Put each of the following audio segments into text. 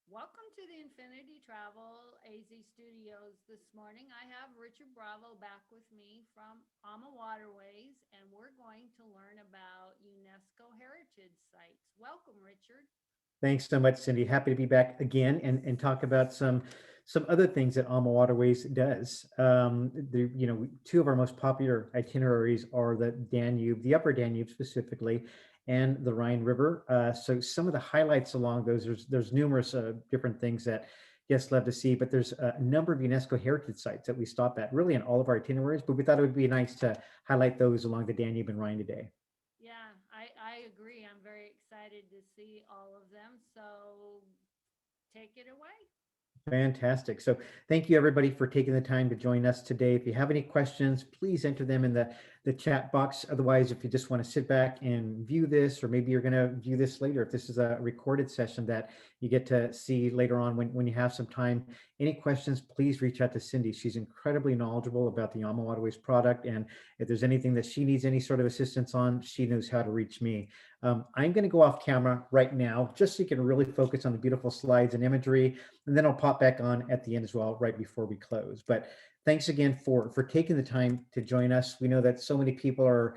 Welcome to the Infinity Travel AZ Studios this morning. I have Richard Bravo back with me from AmaWaterways, and we're going to learn about UNESCO heritage sites. Welcome, Richard. Thanks so much, Cindy. Happy to be back again and talk about some other things that Alma Waterways does. Two of our most popular itineraries are the Danube, the Upper Danube specifically, and the Rhine River. So some of the highlights along those, there's numerous different things that guests love to see, but there's a number of UNESCO heritage sites that we stop at, really in all of our itineraries. But we thought it would be nice to highlight those along the Danube and Rhine today. Yeah, I agree. I'm very excited to see all of them. So take it away. Fantastic. So thank you everybody for taking the time to join us today. If you have any questions, please enter them in the chat box. Otherwise, if you just want to sit back and view this, or maybe you're going to view this later, if this is a recorded session that you get to see later on when you have some time, any questions, please reach out to Cindy. She's incredibly knowledgeable about the Alma Waterways product. And if there's anything that she needs any sort of assistance on, she knows how to reach me. I'm going to go off camera right now, just so you can really focus on the beautiful slides and imagery, and then I'll pop back on at the end as well, right before we close. But thanks again for taking the time to join us. We know that so many people are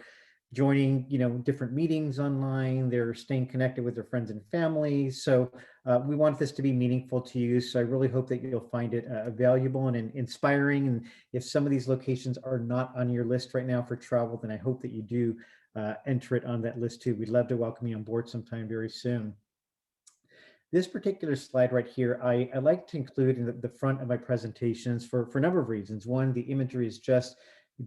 joining, different meetings online. They're staying connected with their friends and family. So we want this to be meaningful to you. So I really hope that you'll find it valuable and inspiring. And if some of these locations are not on your list right now for travel, then I hope that you do enter it on that list too. We'd love to welcome you on board sometime very soon. This particular slide right here, I like to include in the front of my presentations for a number of reasons. One, the imagery is just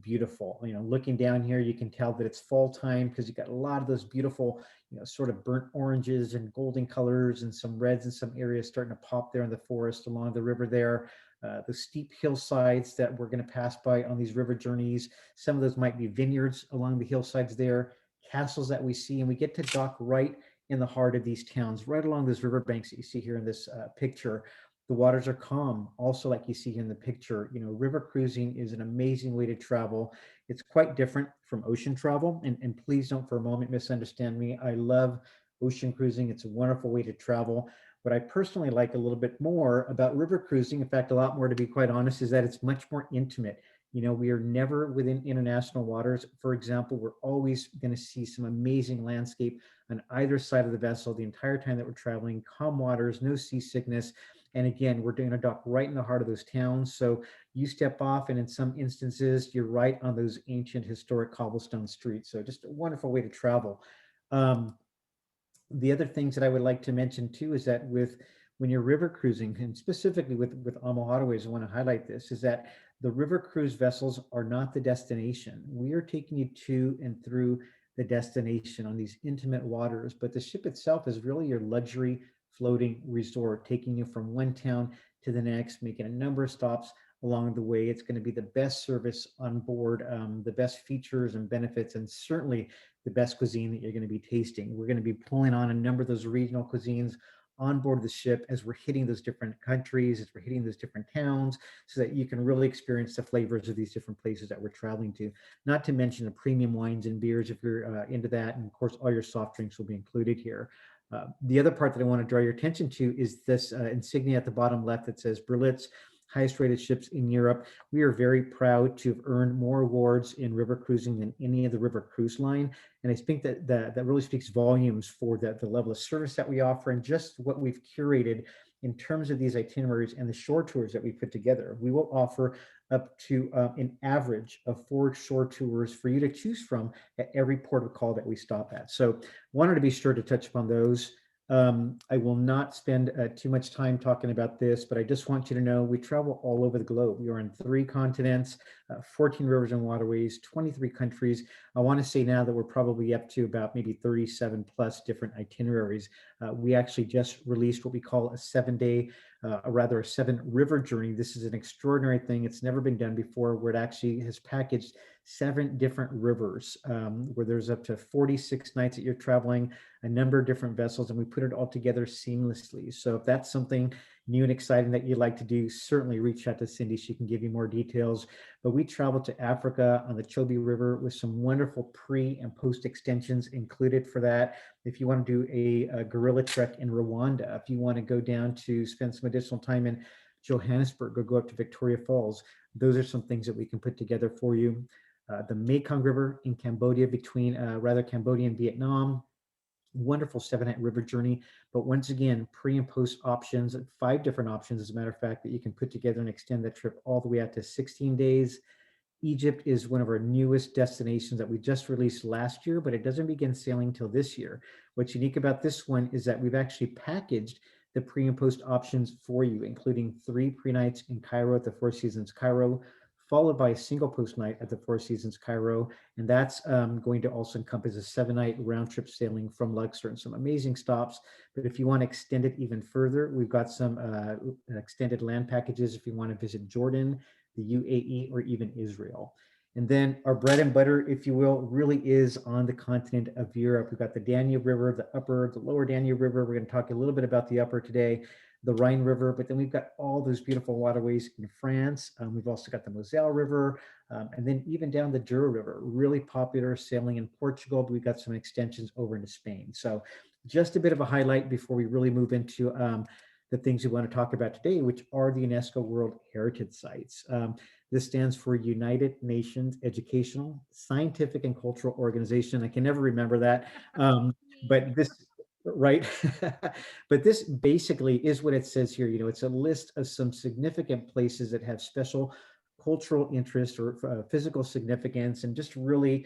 beautiful. Looking down here, you can tell that it's fall time because you've got a lot of those beautiful, sort of burnt oranges and golden colors and some reds in some areas starting to pop there in the forest along the river there. The steep hillsides that we're going to pass by on these river journeys. Some of those might be vineyards along the hillsides there, castles that we see, and we get to dock right in the heart of these towns, right along those riverbanks that you see here in this picture. The waters are calm, also like you see here in the picture. River cruising is an amazing way to travel. It's quite different from ocean travel, and please don't for a moment misunderstand me. I love ocean cruising. It's a wonderful way to travel. What I personally like a little bit more about river cruising, in fact, a lot more to be quite honest, is that it's much more intimate. We are never within international waters. For example, we're always going to see some amazing landscape on either side of the vessel the entire time that we're traveling, calm waters, no seasickness. And again, we're going to dock right in the heart of those towns. So you step off, and in some instances, you're right on those ancient historic cobblestone streets. So just a wonderful way to travel. Um, the other things that I would like to mention too is that when you're river cruising, and specifically with Alma Waterways, I want to highlight this, is that the river cruise vessels are not the destination. We are taking you to and through the destination on these intimate waters, but the ship itself is really your luxury floating resort, taking you from one town to the next, making a number of stops along the way. It's going to be the best service on board, the best features and benefits, and certainly the best cuisine that you're going to be tasting. We're going to be pulling on a number of those regional cuisines on board the ship as we're hitting those different countries, as we're hitting those different towns, so that you can really experience the flavors of these different places that we're traveling to. Not to mention the premium wines and beers if you're into that. And of course, all your soft drinks will be included here. The other part that I want to draw your attention to is this insignia at the bottom left that says Berlitz, highest rated ships in Europe. We are very proud to have earned more awards in river cruising than any of the river cruise line. And I think that really speaks volumes for the level of service that we offer and just what we've curated in terms of these itineraries and the shore tours that we put together. We will offer up to an average of 4 shore tours for you to choose from at every port of call that we stop at. So wanted to be sure to touch upon those. I will not spend too much time talking about this, but I just want you to know we travel all over the globe. We are on 3 continents, 14 rivers and waterways, 23 countries. I want to say now that we're probably up to about maybe 37 plus different itineraries. We actually just released what we call a 7-day, or rather a 7 river journey. This is an extraordinary thing. It's never been done before, where it actually has packaged 7 different rivers, where there's up to 46 nights that you're traveling, a number of different vessels, and we put it all together seamlessly. So if that's something new and exciting that you'd like to do, certainly reach out to Cindy. She can give you more details. But we traveled to Africa on the Chobe River with some wonderful pre and post extensions included for that. If you want to do a gorilla trek in Rwanda, if you want to go down to spend some additional time in Johannesburg or go up to Victoria Falls, those are some things that we can put together for you. The Mekong River in Cambodia, between Cambodia and Vietnam, wonderful 7-night river journey. But once again, pre and post options, 5 different options, as a matter of fact, that you can put together and extend that trip all the way out to 16 days. Egypt is one of our newest destinations that we just released last year, but it doesn't begin sailing till this year. What's unique about this one is that we've actually packaged the pre and post options for you, including 3 pre-nights in Cairo at the Four Seasons Cairo, followed by a single post night at the Four Seasons Cairo. And that's going to also encompass a 7-night round trip sailing from Luxor and some amazing stops. But if you want to extend it even further, we've got some extended land packages if you want to visit Jordan, the UAE, or even Israel. And then our bread and butter, if you will, really is on the continent of Europe. We've got the Danube River, the lower Danube River. We're going to talk a little bit about the upper today, the Rhine River, but then we've got all those beautiful waterways in France. We've also got the Moselle River, and then even down the Douro River, really popular sailing in Portugal, but we've got some extensions over into Spain. So just a bit of a highlight before we really move into the things we want to talk about today, which are the UNESCO World Heritage Sites. This stands for United Nations Educational, Scientific, and Cultural Organization. I can never remember that, but this, right? But this basically is what it says here. You know, it's a list of some significant places that have special cultural interest or physical significance, and just really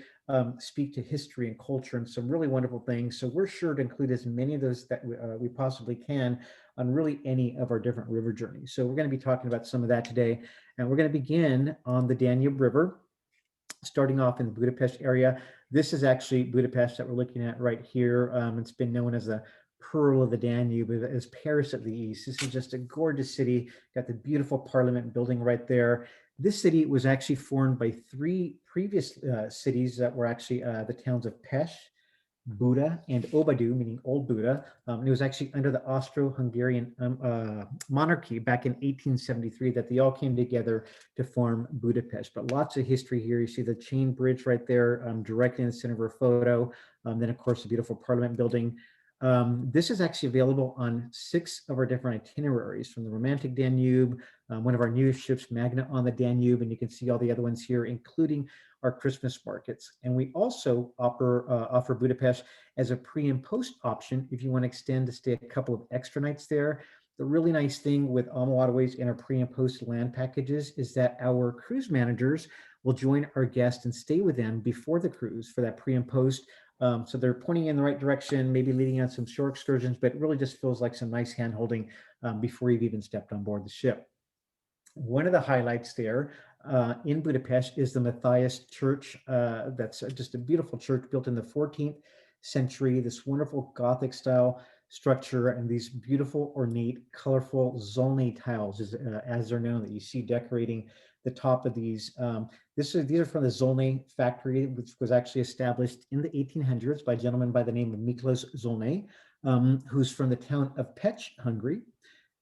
speak to history and culture and some really wonderful things. So we're sure to include as many of those that we possibly can on really any of our different river journeys. So we're going to be talking about some of that today. And we're going to begin on the Danube River, starting off in the Budapest area. This is actually Budapest that we're looking at right here. It's been known as the Pearl of the Danube, as Paris of the East. This is just a gorgeous city. Got the beautiful Parliament building right there. This city was actually formed by 3 previous cities that were actually the towns of Pest, Buda, and Obadu, meaning Old Buda. And it was actually under the Austro-Hungarian monarchy back in 1873 that they all came together to form Budapest. But lots of history here. You see the chain bridge right there, directly in the center of our photo. Then, of course, the beautiful Parliament building. This is actually available on 6 of our different itineraries, from the Romantic Danube, one of our newest ships, Magna on the Danube, and you can see all the other ones here, including our Christmas markets. And we also offer Budapest as a pre and post option if you want to extend to stay a couple of extra nights there. The really nice thing with AmaWaterways and our pre and post land packages is that our cruise managers will join our guests and stay with them before the cruise for that pre and post. So they're pointing in the right direction, maybe leading on some shore excursions, but it really just feels like some nice hand holding before you've even stepped on board the ship. One of the highlights there in Budapest is the Matthias Church. That's just a beautiful church built in the 14th century, this wonderful Gothic style structure, and these beautiful, ornate, colorful Zolny tiles, as they're known, that you see decorating the top of these. These are from the Zolny factory, which was actually established in the 1800s by a gentleman by the name of Miklos Zolny, who's from the town of Pech, Hungary.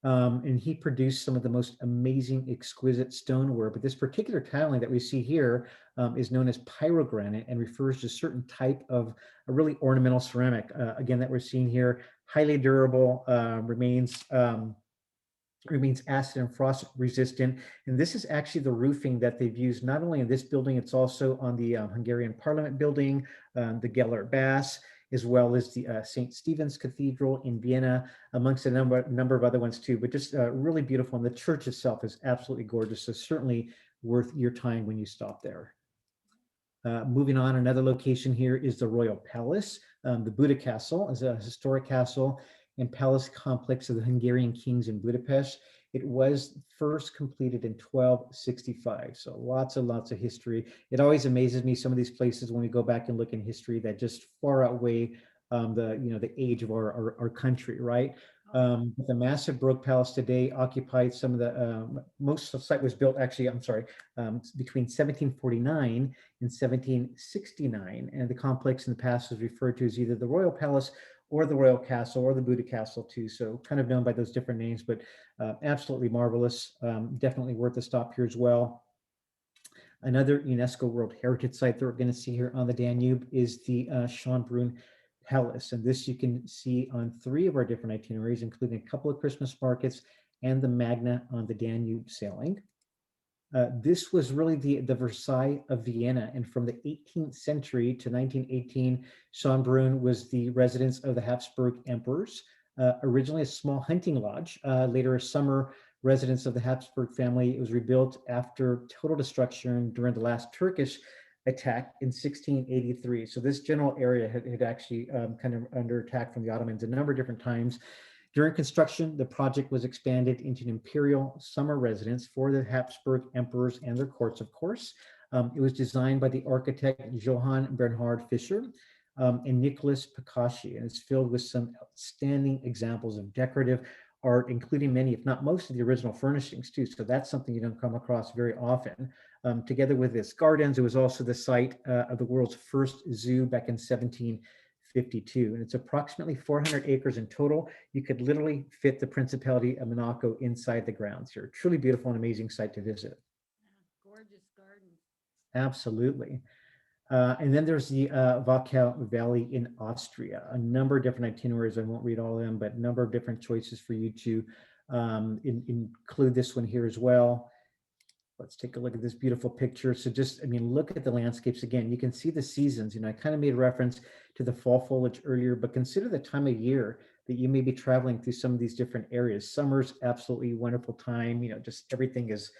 And he produced some of the most amazing, exquisite stoneware. But this particular tiling that we see here is known as pyrogranite and refers to a certain type of a really ornamental ceramic. Again, that we're seeing here, highly durable, remains acid and frost resistant. And this is actually the roofing that they've used not only in this building, it's also on the Hungarian Parliament building, the Gellert Bass, as well as the St. Stephen's Cathedral in Vienna, amongst a number of other ones too, but just really beautiful. And the church itself is absolutely gorgeous. So certainly worth your time when you stop there. Moving on, another location here is the Royal Palace. The Buda Castle is a historic castle and palace complex of the Hungarian kings in Budapest. It was first completed in 1265. So lots and lots of history. It always amazes me, some of these places, when we go back and look in history, that just far outweigh the age of our country, right? Oh, But the massive Baroque palace today occupied some of the, most of the site was built actually, I'm sorry, between 1749 and 1769. And the complex in the past was referred to as either the Royal Palace or the Royal Castle or the Buddha Castle too. So kind of known by those different names, but absolutely marvelous. Definitely worth a stop here as well. Another UNESCO World Heritage Site that we're going to see here on the Danube is the Schönbrunn Palace. And this you can see on 3 of our different itineraries, including a couple of Christmas markets and the Magna on the Danube sailing. This was really the Versailles of Vienna. And from the 18th century to 1918, Schönbrunn was the residence of the Habsburg emperors. Originally a small hunting lodge, later a summer residence of the Habsburg family. It was rebuilt after total destruction during the last Turkish attack in 1683. So this general area had actually kind of under attack from the Ottomans a number of different times. During construction, the project was expanded into an imperial summer residence for the Habsburg emperors and their courts, of course. It was designed by the architect Johann Bernhard Fischer and Nicholas Picassi, and it's filled with some outstanding examples of decorative art, including many, if not most, of the original furnishings too. So that's something you don't come across very often. Together with its gardens, it was also the site of the world's first zoo back in 1752, and it's approximately 400 acres in total. You could literally fit the Principality of Monaco inside the grounds here. Truly beautiful and amazing site to visit. yeah, gorgeous gardens. Absolutely. And then there's the Wachau Valley in Austria. A number of different itineraries. I won't read all of them, but a number of different choices for you to include this one here as well. Let's take a look at this beautiful picture. So just, I mean, look at the landscapes again. You can see the seasons. You know, I kind of made reference to the fall foliage earlier, but consider the time of year that you may be traveling through some of these different areas. Summer's absolutely wonderful time. You know, just everything is,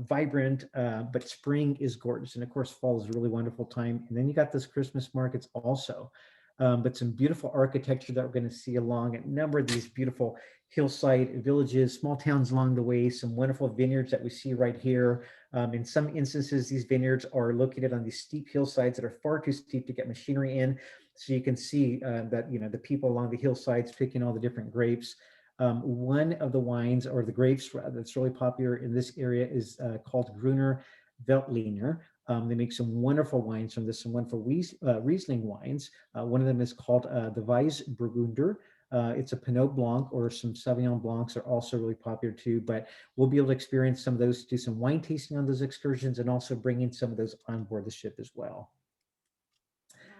vibrant, but spring is gorgeous. And of course, fall is a really wonderful time. And then you got those Christmas markets also. But some beautiful architecture that we're going to see along a number of these beautiful hillside villages, small towns along the way, some wonderful vineyards that we see right here. In some instances, these vineyards are located on these steep hillsides that are far too steep to get machinery in. So you can see that, you know, the people along the hillsides picking all the different grapes. One of the wines, or the grapes that's really popular in this area, is called Gruner Veltliner. They make some wonderful wines from this, some wonderful Riesling wines. One of them is called the Weissburgunder. It's a Pinot Blanc, or some Sauvignon Blancs are also really popular too, but we'll be able to experience some of those, do some wine tasting on those excursions, and also bring in some of those on board the ship as well.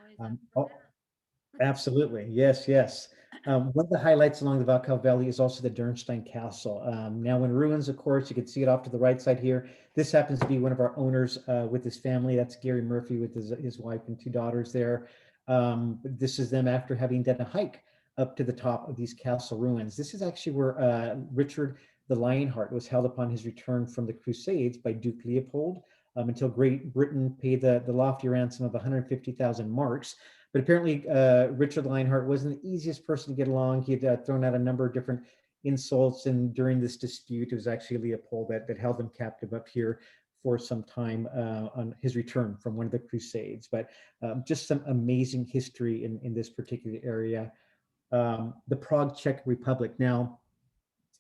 Always up for Oh, that. absolutely. Yes, yes. One of the highlights along the Valkau Valley is also the Dernstein Castle. Now in ruins, of course. You can see it off to the right side here. This happens to be one of our owners with his family. That's Gary Murphy with his wife and 2 daughters there. This is them after having done a hike up to the top of these castle ruins. This is actually where Richard the Lionheart was held upon his return from the Crusades by Duke Leopold, until Great Britain paid the lofty ransom of 150,000 marks. But apparently, Richard Lionheart wasn't the easiest person to get along. He had thrown out a number of different insults, and during this dispute, it was actually Leopold that held him captive up here for some time on his return from one of the Crusades. But just some amazing history in this particular area. The Prague Czech Republic. Now,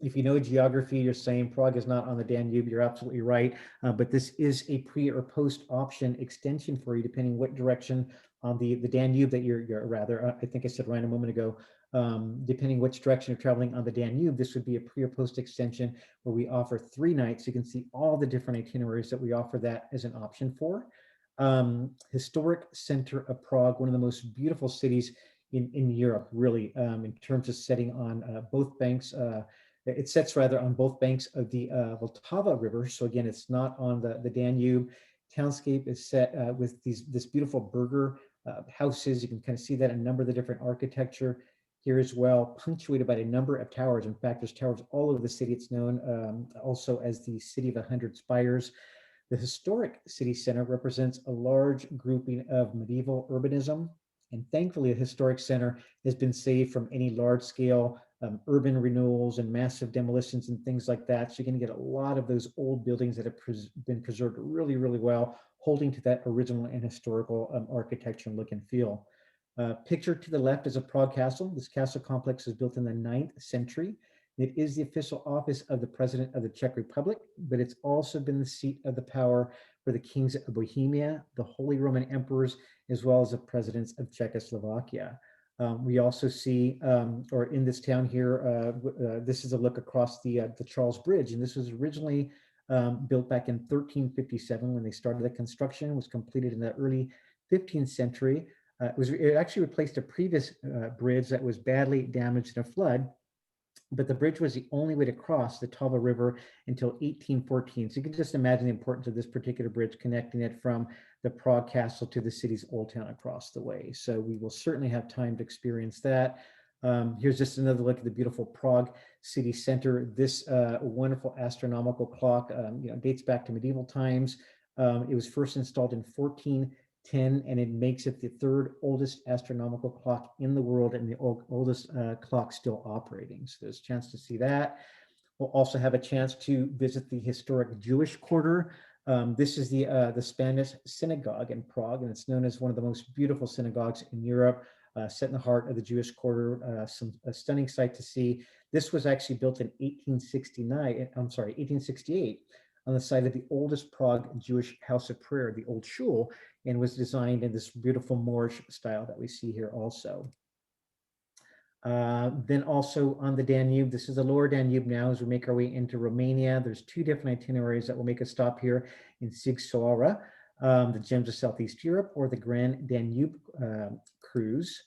if you know geography, you're saying Prague is not on the Danube. You're absolutely right. But this is a pre or post option extension for you, depending what direction on the Danube that you're rather, I think I said Rhine a moment ago, depending which direction you're traveling on the Danube, this would be a pre or post extension where we offer 3 nights. You can see all the different itineraries that we offer that as an option for. Historic center of Prague, one of the most beautiful cities in Europe, really, in terms of setting on both banks. It sets rather on both banks of the Vltava River. So again, it's not on the Danube. Townscape is set with this beautiful burgher houses. You can kind of see that in a number of the different architecture here as well, punctuated by a number of towers. In fact, there's towers all over the city. It's known also as the City of 100 Spires. The historic city center represents a large grouping of medieval urbanism, and thankfully, a historic center has been saved from any large scale urban renewals and massive demolitions and things like that. So you're going to get a lot of those old buildings that have been preserved really, really well, holding to that original and historical architecture and look and feel. Pictured to the left is a Prague castle. This castle complex was built in the 9th century. It is the official office of the President of the Czech Republic, but it's also been the seat of the power for the kings of Bohemia, the Holy Roman Emperors, as well as the presidents of Czechoslovakia. We also see, or in this town here, this is a look across the Charles Bridge, and this was originally built back in 1357 when they started the construction. It was completed in the early 15th century. It actually replaced a previous bridge that was badly damaged in a flood, but the bridge was the only way to cross the Tava River until 1814. So you can just imagine the importance of this particular bridge, connecting it from the Prague Castle to the city's old town across the way. So we will certainly have time to experience that. Here's just another look at the beautiful Prague city center. This wonderful astronomical clock, dates back to medieval times. It was first installed in 1410, and it makes it the third oldest astronomical clock in the world and the oldest clock still operating. So there's a chance to see that. We'll also have a chance to visit the historic Jewish quarter. This is the Spanish synagogue in Prague, and it's known as one of the most beautiful synagogues in Europe, set in the heart of the Jewish quarter. A stunning sight to see. This was actually built in 1868 on the site of the oldest Prague Jewish house of prayer, the Old Shul, and was designed in this beautiful Moorish style that we see here also. Then also on the Danube, this is the lower Danube now as we make our way into Romania. There's two different itineraries that will make a stop here in Sighisoara, the Gems of Southeast Europe, or the Grand Danube cruise.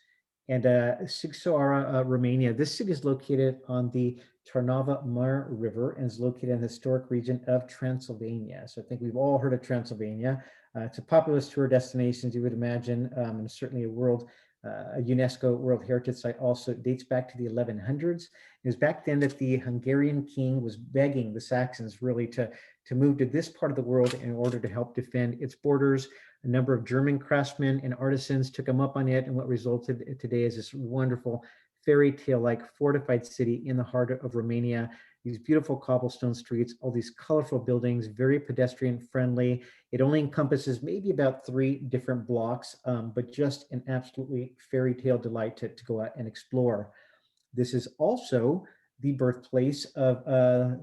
And Sighisoara, Romania, this city is located on the Trnava Mare River and is located in the historic region of Transylvania. So I think we've all heard of Transylvania. It's a popular tour destination, as you would imagine, and certainly a UNESCO World Heritage Site. Also dates back to the 1100s. It was back then that the Hungarian king was begging the Saxons really to move to this part of the world in order to help defend its borders. A number of German craftsmen and artisans took him up on it, and what resulted today is this wonderful fairy tale-like fortified city in the heart of Romania. These beautiful cobblestone streets, all these colorful buildings, very pedestrian friendly. It only encompasses maybe about 3 different blocks, but just an absolutely fairy tale delight to go out and explore. This is also the birthplace of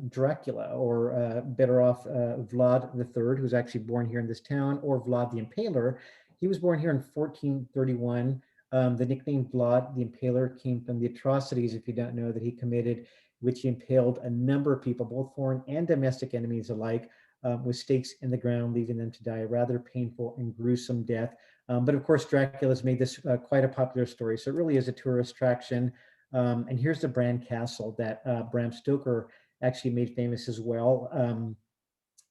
Dracula, or better off Vlad III, who was actually born here in this town, or Vlad the Impaler. He was born here in 1431. The nickname Vlad the Impaler came from the atrocities, if you don't know, that he committed, which he impaled a number of people, both foreign and domestic enemies alike, with stakes in the ground, leaving them to die a rather painful and gruesome death. But of course, Dracula's made this quite a popular story. So it really is a tourist attraction. And here's the Bran Castle that Bram Stoker actually made famous as well.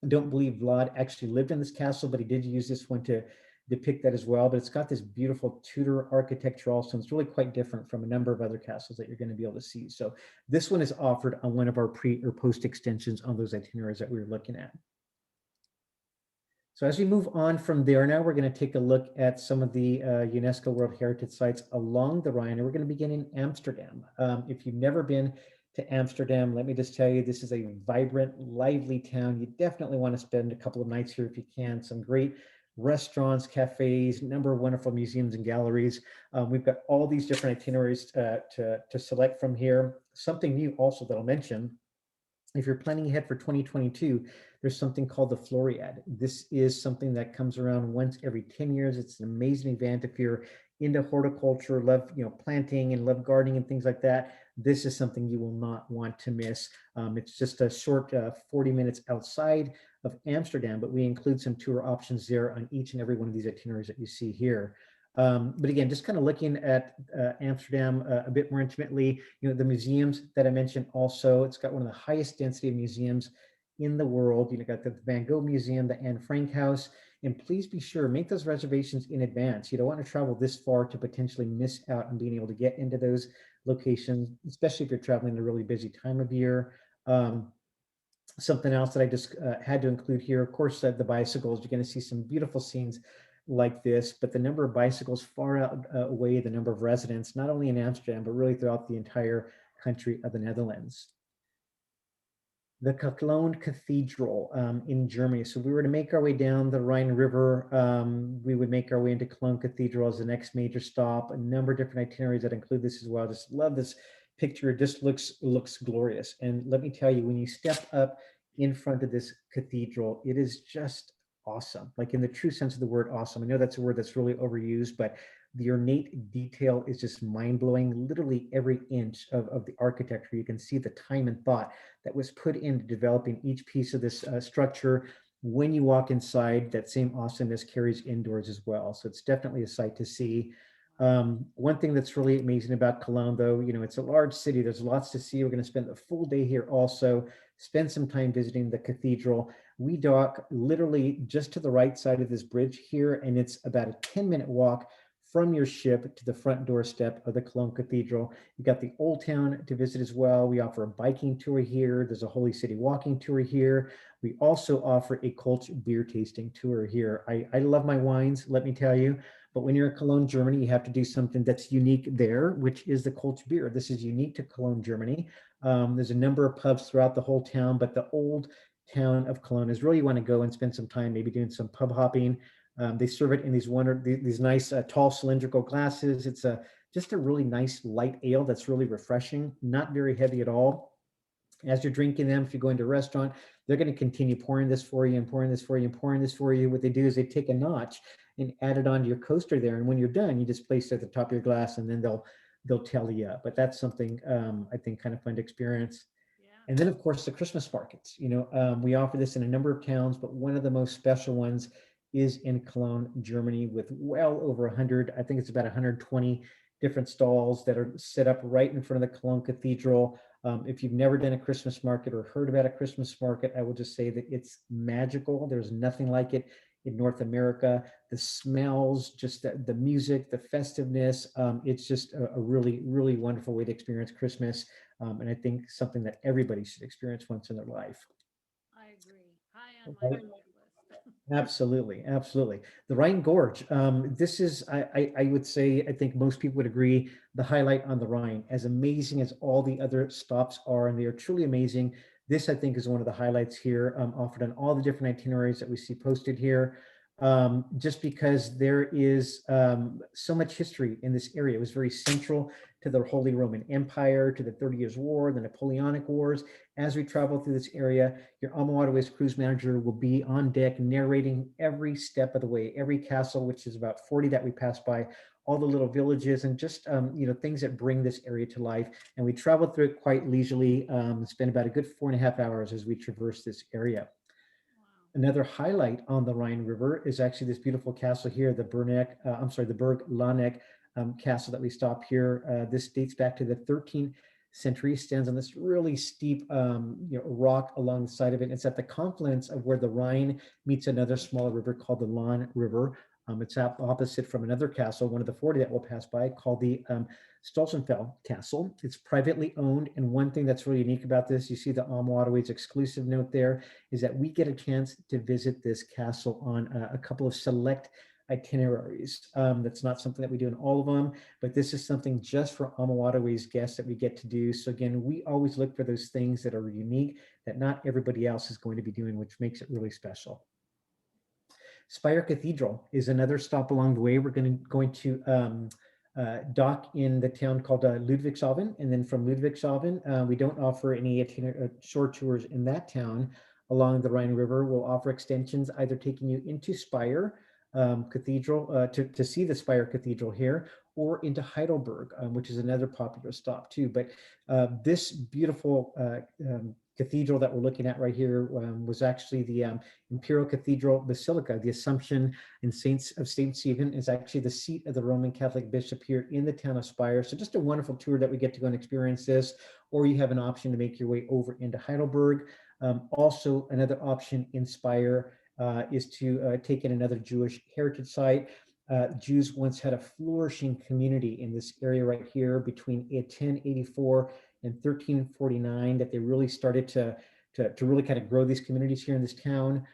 I don't believe Vlad actually lived in this castle, but he did use this one to depict that as well. But it's got this beautiful Tudor architecture also, and it's really quite different from a number of other castles that you're going to be able to see. So this one is offered on one of our pre or post extensions on those itineraries that we were looking at. So as we move on from there, now we're going to take a look at some of the UNESCO World Heritage Sites along the Rhine, and we're going to begin in Amsterdam. If you've never been to Amsterdam, let me just tell you, this is a vibrant, lively town. You definitely want to spend a couple of nights here if you can. Some great restaurants, cafes, number of wonderful museums and galleries. We've got all these different itineraries to select from here. Something new also that I'll mention, if you're planning ahead for 2022, there's something called the Floriad. This is something that comes around once every 10 years. It's an amazing event. If you're into horticulture, love planting and love gardening and things like that, this is something you will not want to miss. It's just a short 40 minutes outside of Amsterdam, but we include some tour options there on each and every one of these itineraries that you see here. But again, just kind of looking at Amsterdam a bit more intimately, the museums that I mentioned also, it's got one of the highest density of museums in the world. Got the Van Gogh Museum, the Anne Frank House, and please be sure, make those reservations in advance. You don't want to travel this far to potentially miss out on being able to get into those locations, especially if you're traveling at a really busy time of year. Something else that I just had to include here, of course, the bicycles. You're going to see some beautiful scenes like this, but the number of bicycles far outweigh the number of residents, not only in Amsterdam, but really throughout the entire country of the Netherlands. the Cologne Cathedral in Germany. So we were to make our way down the Rhine River. We would make our way into Cologne Cathedral as the next major stop. A number of different itineraries that include this as well. Just love this picture. It just looks glorious. And let me tell you, when you step up in front of this cathedral, it is just awesome. Like in the true sense of the word awesome. I know that's a word that's really overused, but the ornate detail is just mind-blowing. Literally every inch of the architecture, you can see the time and thought that was put into developing each piece of this structure. When you walk inside, that same awesomeness carries indoors as well. So it's definitely a sight to see. One thing that's really amazing about Cologne, though, you know, it's a large city. There's lots to see. We're going to spend a full day here also, spend some time visiting the cathedral. We dock literally just to the right side of this bridge here, and it's about a 10-minute walk from your ship to the front doorstep of the Cologne Cathedral. You got the Old Town to visit as well. We offer a biking tour here. There's a Holy City walking tour here. We also offer a Kolsch beer tasting tour here. I love my wines, let me tell you, but when you're in Cologne, Germany, you have to do something that's unique there, which is the Kolsch beer. This is unique to Cologne, Germany. There's a number of pubs throughout the whole town, but the Old Town of Cologne is really you want to go and spend some time maybe doing some pub hopping. They serve it in these nice tall cylindrical glasses. It's just a really nice light ale that's really refreshing, not very heavy at all. As you're drinking them, if you go into a restaurant, they're going to continue pouring this for you and pouring this for you and pouring this for you. What they do is they take a notch and add it onto your coaster there. And when you're done, you just place it at the top of your glass and then they'll tally you up. But that's something I think kind of fun to experience. Yeah. And then, of course, the Christmas markets. You know, we offer this in a number of towns, but one of the most special ones is in Cologne, Germany, with well over 100, I think it's about 120 different stalls that are set up right in front of the Cologne Cathedral. If you've never done a Christmas market or heard about a Christmas market, I will just say that it's magical. There's nothing like it in North America. The smells, just the music, the festiveness, it's just a really, really wonderful way to experience Christmas. And I think something that everybody should experience once in their life. I agree. High on my Okay. bucket list. Absolutely, absolutely. The Rhine Gorge. This is, I would say, I think most people would agree, the highlight on the Rhine. As amazing as all the other stops are, and they are truly amazing, this I think is one of the highlights here, offered on all the different itineraries that we see posted here. Just because there is so much history in this area. It was very central to the Holy Roman Empire, to the 30 Years' War, the Napoleonic Wars. As we travel through this area, your AmaWaterways cruise manager will be on deck narrating every step of the way, every castle, which is about 40 that we pass by, all the little villages, and just you know, things that bring this area to life. And we travel through it quite leisurely, spend about a good 4.5 hours as we traverse this area. Wow. Another highlight on the Rhine River is actually this beautiful castle here, the the Burg Laneck castle that we stop here. This dates back to the 13th century, stands on this really steep rock along the side of it. It's at the confluence of where the Rhine meets another smaller river called the Lahn River. It's opposite from another castle, one of the 40 that we'll pass by, called the Stolzenfeld Castle. It's privately owned, and one thing that's really unique about this, you see the AmaWaterways exclusive note there, is that we get a chance to visit this castle on a couple of select itineraries. That's not something that we do in all of them, but this is something just for AmaWaterways guests that we get to do. So again, we always look for those things that are unique that not everybody else is going to be doing, which makes it really special. Speyer Cathedral is another stop along the way. We're going to dock in the town called Ludwigshafen, and then from Ludwigshafen, we don't offer any shore tours in that town along the Rhine River. We'll offer extensions, either taking you into Speyer Cathedral to see the Speyer Cathedral here, or into Heidelberg, which is another popular stop too. But this beautiful cathedral that we're looking at right here was actually the Imperial Cathedral Basilica. The Assumption and of Saint Stephen is actually the seat of the Roman Catholic bishop here in the town of Speyer. So just a wonderful tour that we get to go and experience this, or you have an option to make your way over into Heidelberg. Also, another option in Speyer is to take in another Jewish heritage site. Jews once had a flourishing community in this area right here between 1084 and 1349, that they really started to really kind of grow these communities here in this town.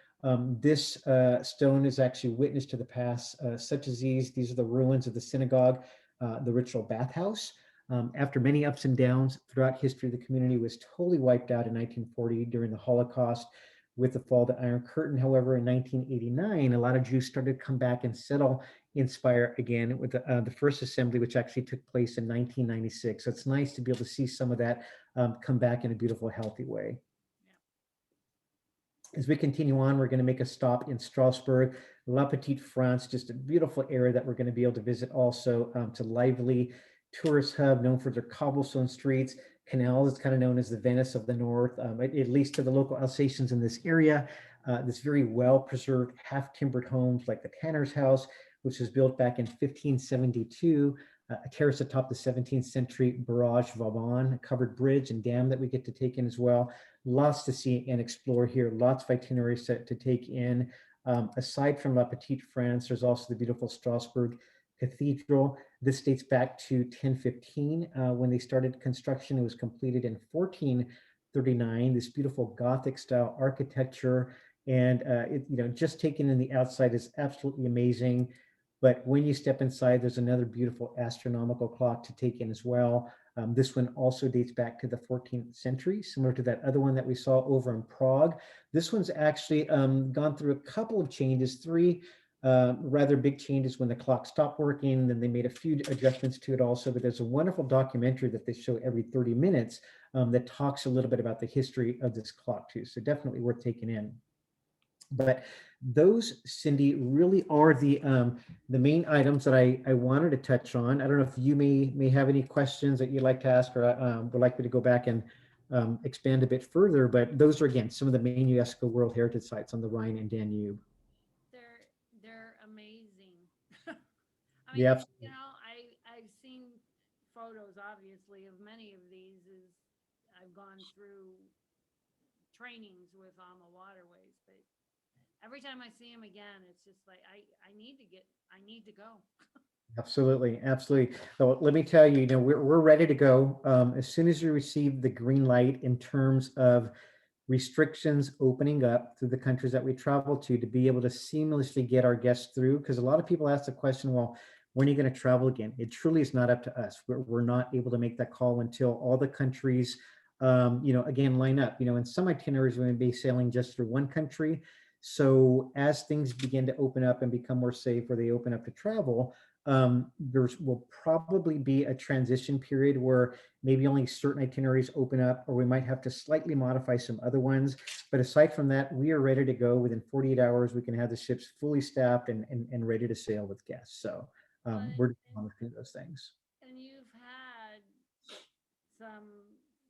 This stone is actually witness to the past, such as these. These are the ruins of the synagogue, the ritual bathhouse. After many ups and downs throughout history, the community was totally wiped out in 1940 during the Holocaust. With the fall of the Iron Curtain, however, in 1989, a lot of Jews started to come back and settle in Speyer again with the first assembly, which actually took place in 1996. So it's nice to be able to see some of that come back in a beautiful, healthy way. As we continue on, we're going to make a stop in Strasbourg, La Petite France, just a beautiful area that we're going to be able to visit also. It's a lively tourist hub known for their cobblestone streets. Canals, it's kind of known as the Venice of the North, at least to the local Alsatians in this area. This very well-preserved, half-timbered homes like the Tanner's House, which was built back in 1572, a terrace atop the 17th century barrage Vauban, a covered bridge and dam that we get to take in as well. Lots to see and explore here, lots of itineraries to take in. Aside from La Petite France, there's also the beautiful Strasbourg Cathedral. This dates back to 1015 when they started construction. It was completed in 1439. This beautiful Gothic style architecture, and just taking in the outside is absolutely amazing. But when you step inside, there's another beautiful astronomical clock to take in as well. This one also dates back to the 14th century, similar to that other one that we saw over in Prague. This one's actually gone through a couple of changes, three rather big changes when the clock stopped working. Then they made a few adjustments to it also, but there's a wonderful documentary that they show every 30 minutes that talks a little bit about the history of this clock too. So definitely worth taking in. But those, Cindy, really are the main items that I wanted to touch on. I don't know if you may have any questions that you'd like to ask, or would like me to go back and expand a bit further. But those are, again, some of the main UNESCO World Heritage Sites on the Rhine and Danube. They're amazing. I mean, Yeah, I've seen photos, obviously, of many of these. Is I've gone through trainings with AmaWaterways, but every time I see them again, it's just like I need to go. absolutely, absolutely. So let me tell you, we're ready to go as soon as you receive the green light in terms of restrictions opening up through the countries that we travel to be able to seamlessly get our guests through. Because a lot of people ask the question, well, when are you going to travel again? It truly is not up to us. We're not able to make that call until all the countries, again, line up. In some itineraries, we may be sailing just through one country. So as things begin to open up and become more safe, or they open up to travel, there will probably be a transition period where maybe only certain itineraries open up, or we might have to slightly modify some other ones. But aside from that, we are ready to go. Within 48 hours, we can have the ships fully staffed and ready to sail with guests. So we're monitoring those things. And you've had some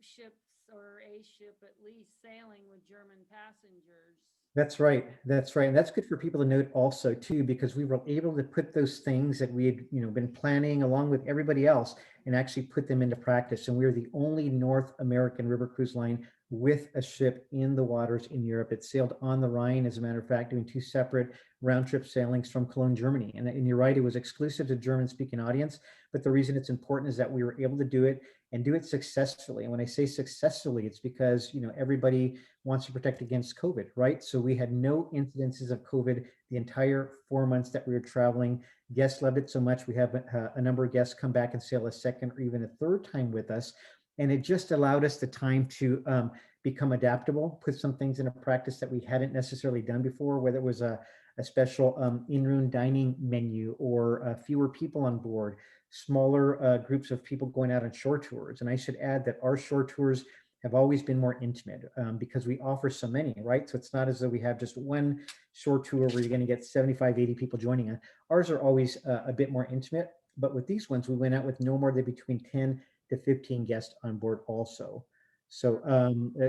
ships, or a ship at least, sailing with German passengers. That's right. That's right. And that's good for people to note also too, because we were able to put those things that we had, been planning along with everybody else and actually put them into practice. And we're the only North American river cruise line with a ship in the waters in Europe. It sailed on the Rhine, as a matter of fact, doing two separate round trip sailings from Cologne, Germany. And you're right, it was exclusive to German speaking audience. But the reason it's important is that we were able to do it and do it successfully. And when I say successfully, it's because, everybody wants to protect against COVID, right? So we had no incidences of COVID the entire 4 months that we were traveling. Guests loved it so much. We have a number of guests come back and sail a second or even a third time with us. And it just allowed us the time to become adaptable, put some things into practice that we hadn't necessarily done before, whether it was a special in-room dining menu, or fewer people on board, smaller groups of people going out on shore tours. And I should add that our shore tours have always been more intimate because we offer so many, right? So it's not as though we have just one shore tour where you're going to get 75, 80 people joining us. Ours are always a bit more intimate. But with these ones, we went out with no more than between 10 to 15 guests on board also. So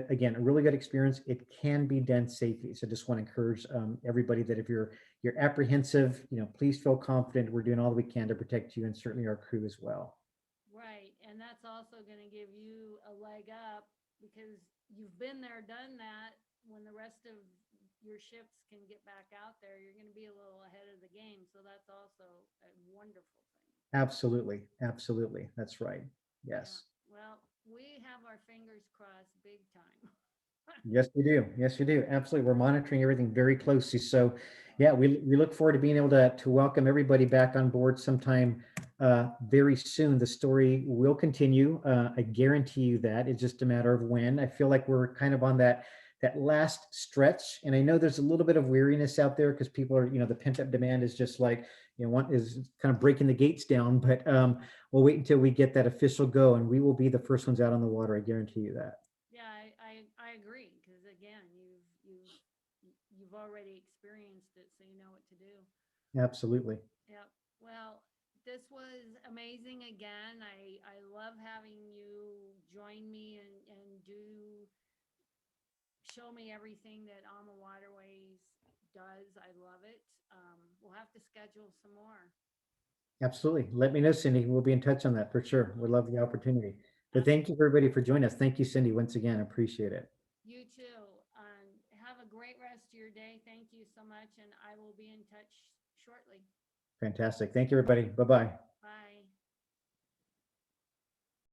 again, a really good experience. It can be done safely. So just want to encourage everybody that if you're apprehensive, please feel confident. We're doing all that we can to protect you, and certainly our crew as well. Right. And that's also going to give you a leg up, because you've been there, done that. When the rest of your ships can get back out there, you're going to be a little ahead of the game. So that's also a wonderful thing. Absolutely. Absolutely. That's right. Yes. Yeah. Well, we have our fingers crossed big time. Yes, we do. Yes, we do. Absolutely. We're monitoring everything very closely. So yeah, we look forward to being able to welcome everybody back on board sometime very soon the story will continue. I guarantee you that. It's just a matter of when. I feel like we're kind of on that last stretch, and I know there's a little bit of weariness out there because people are, the pent up demand is just like, one is kind of breaking the gates down. But we'll wait until we get that official go, and we will be the first ones out on the water. I guarantee you that. Yeah, I agree, because again, you've already experienced it, so you know what to do. Absolutely. Yep. Well, this was amazing again. I love having you join me and show me everything that AmaWaterways does. I love it. We'll have to schedule some more. Absolutely. Let me know, Cindy. We'll be in touch on that for sure. We love the opportunity. But Um, thank you for everybody for joining us. Thank you, Cindy, once again. Appreciate it. you too. Have a great rest of your day. Thank you so much, and I will be in touch shortly. Fantastic. Thank you, everybody. Bye bye.